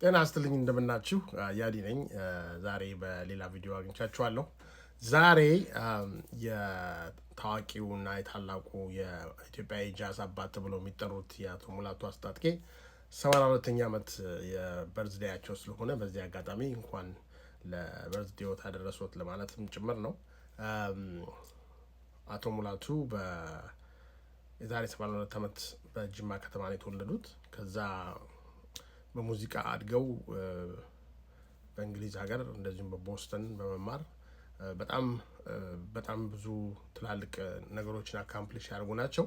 ጤና ይስጥልኝ እንደምናችሁ ያዲ ነኝ። ዛሬ በሌላ ቪዲዮ አግኝቻችኋለሁ። ዛሬ የታዋቂውና የታላቁ የኢትዮጵያ የጃዝ አባት ተብለው የሚጠሩት የአቶ ሙላቱ አስታጥቄ 82ኛ ዓመት የበርዝዴያቸው ስለሆነ በዚህ አጋጣሚ እንኳን ለበርዝዴው ታደረሱት ለማለትም ጭምር ነው። አቶ ሙላቱ የዛሬ 82 ዓመት በጅማ ከተማ ነው የተወለዱት። ከዛ በሙዚቃ አድገው በእንግሊዝ ሀገር እንደዚሁም በቦስተን በመማር በጣም ብዙ ትላልቅ ነገሮችን አካምፕሊሽ ያደርጉ ናቸው።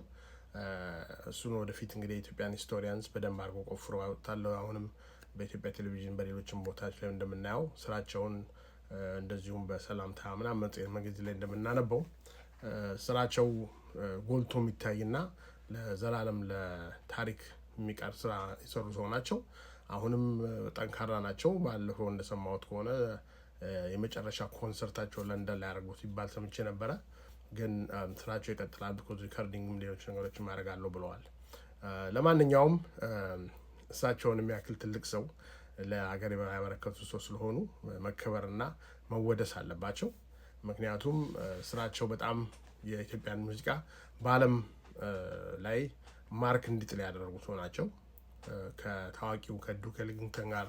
እሱን ወደፊት እንግዲህ የኢትዮጵያን ሂስቶሪያንስ በደንብ አድርጎ ቆፍሮ ያወጣሉ። አሁንም በኢትዮጵያ ቴሌቪዥን በሌሎችም ቦታዎች ላይ እንደምናየው ስራቸውን እንደዚሁም በሰላምታ ምናምን መጽሔት ላይ እንደምናነበው ስራቸው ጎልቶ የሚታይና ለዘላለም ለታሪክ የሚቀር ስራ የሰሩ ሰው ናቸው። አሁንም ጠንካራ ናቸው። ባለፈው እንደሰማሁት ከሆነ የመጨረሻ ኮንሰርታቸው ለንደን ላይ ያደርጉት ይባል ሰምቼ ነበረ። ግን ስራቸው ይቀጥላል። ቢኮዝ ሪከርዲንግም ሌሎች ነገሮችን ማድረጋለሁ ብለዋል። ለማንኛውም እሳቸውን የሚያክል ትልቅ ሰው ለሀገር ያበረከቱ ሰው ስለሆኑ መከበርና መወደስ አለባቸው። ምክንያቱም ስራቸው በጣም የኢትዮጵያን ሙዚቃ በዓለም ላይ ማርክ እንዲጥል ያደረጉ ሰው ናቸው። ከታዋቂው ከዱክ ኤሊንግተን ጋር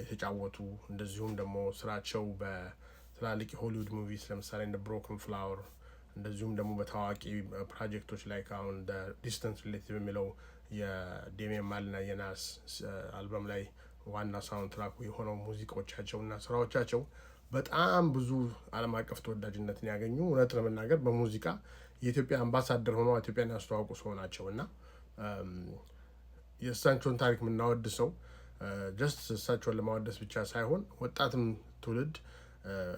የተጫወቱ እንደዚሁም ደግሞ ስራቸው በትላልቅ የሆሊውድ ሙቪስ ለምሳሌ እንደ ብሮከን ፍላወር እንደዚሁም ደግሞ በታዋቂ ፕሮጀክቶች ላይ ከአሁን ዲስተንስ ሪሌቲቭ የሚለው የዴሚያን ማሊና የናስ አልበም ላይ ዋና ሳውንድ ትራኩ የሆነው ሙዚቃዎቻቸው እና ስራዎቻቸው በጣም ብዙ ዓለም አቀፍ ተወዳጅነትን ያገኙ እውነት ለመናገር በሙዚቃ የኢትዮጵያ አምባሳደር ሆነው ኢትዮጵያን ያስተዋውቁ ሰው ናቸው እና የእሳቸውን ታሪክ የምናወድሰው ጀስት እሳቸውን ለማወደስ ብቻ ሳይሆን ወጣትም ትውልድ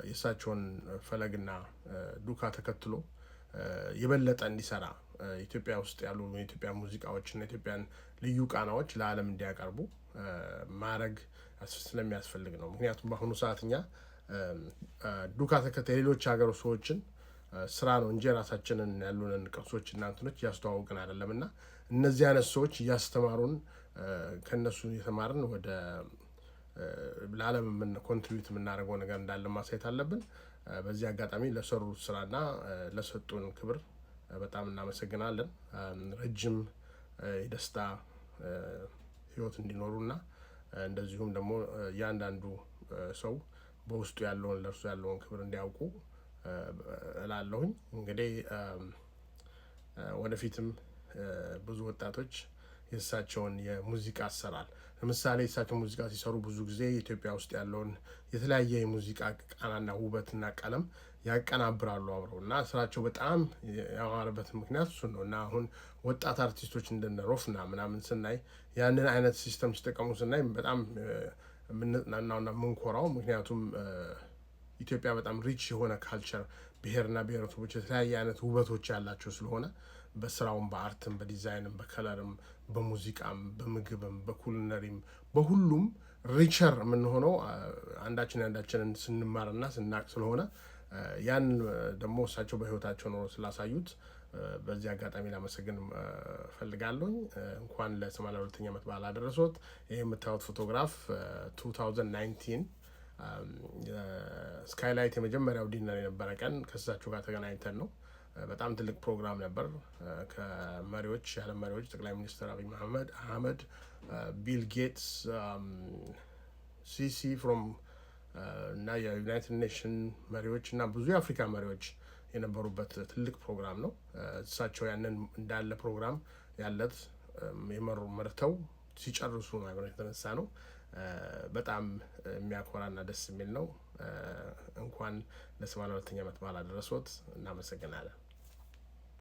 የእሳቸውን ፈለግና ዱካ ተከትሎ የበለጠ እንዲሰራ ኢትዮጵያ ውስጥ ያሉ የኢትዮጵያ ሙዚቃዎችና ኢትዮጵያን ልዩ ቃናዎች ለዓለም እንዲያቀርቡ ማድረግ ስለሚያስፈልግ ነው። ምክንያቱም በአሁኑ ሰዓት እኛ ዱካ ተከታይ ሌሎች ሀገር ሰዎችን ስራ ነው እንጂ ራሳችንን ያሉንን ቅርሶች እና እንትኖች እያስተዋወቅን አይደለም እና እነዚህ አይነት ሰዎች እያስተማሩን ከነሱ የተማርን ወደ ለዓለም ኮንትሪቢዩት የምናደርገው ነገር እንዳለ ማሳየት አለብን። በዚህ አጋጣሚ ለሰሩት ስራና ለሰጡን ክብር በጣም እናመሰግናለን። ረጅም የደስታ ህይወት እንዲኖሩና እንደዚሁም ደግሞ እያንዳንዱ ሰው በውስጡ ያለውን ለእርሱ ያለውን ክብር እንዲያውቁ እላለሁኝ። እንግዲህ ወደፊትም ብዙ ወጣቶች የእሳቸውን የሙዚቃ አሰራር ለምሳሌ የእሳቸው ሙዚቃ ሲሰሩ ብዙ ጊዜ ኢትዮጵያ ውስጥ ያለውን የተለያየ የሙዚቃ ቃናና ውበትና ቀለም ያቀናብራሉ አብረው እና ስራቸው በጣም ያማረበት ምክንያት እሱ ነው። እና አሁን ወጣት አርቲስቶች እንደነ ሮፍና ምናምን ስናይ ያንን አይነት ሲስተም ሲጠቀሙ ስናይ በጣም የምንጽናናውና የምንኮራው። ምክንያቱም ኢትዮጵያ በጣም ሪች የሆነ ካልቸር ብሔርና ብሔረሰቦች የተለያየ አይነት ውበቶች ያላቸው ስለሆነ በስራውም በአርትም በዲዛይንም በከለርም በሙዚቃም በምግብም በኩልነሪም በሁሉም ሪቸር የምንሆነው አንዳችንን ስንማርና ስናቅ ስለሆነ ያን ደግሞ እሳቸው በህይወታቸው ኖሮ ስላሳዩት በዚህ አጋጣሚ ላመሰግን ፈልጋለሁኝ። እንኳን ለ82ኛ ዓመት በዓል አደረሶት። ይህ የምታዩት ፎቶግራፍ 2019 ስካይላይት የመጀመሪያው ዲነር የነበረ ቀን ከእሳቸው ጋር ተገናኝተን ነው። በጣም ትልቅ ፕሮግራም ነበር። ከመሪዎች የዓለም መሪዎች ጠቅላይ ሚኒስትር አብይ አህመድ፣ ቢል ጌትስ፣ ሲሲ ፍሮም እና የዩናይትድ ኔሽን መሪዎች እና ብዙ የአፍሪካ መሪዎች የነበሩበት ትልቅ ፕሮግራም ነው። እሳቸው ያንን እንዳለ ፕሮግራም ያለት መርተው ሲጨርሱ ነው የተነሳ ነው። በጣም የሚያኮራና ደስ የሚል ነው። እንኳን ለ82ኛ ዓመት በዓል አደረሶት። እናመሰግናለን።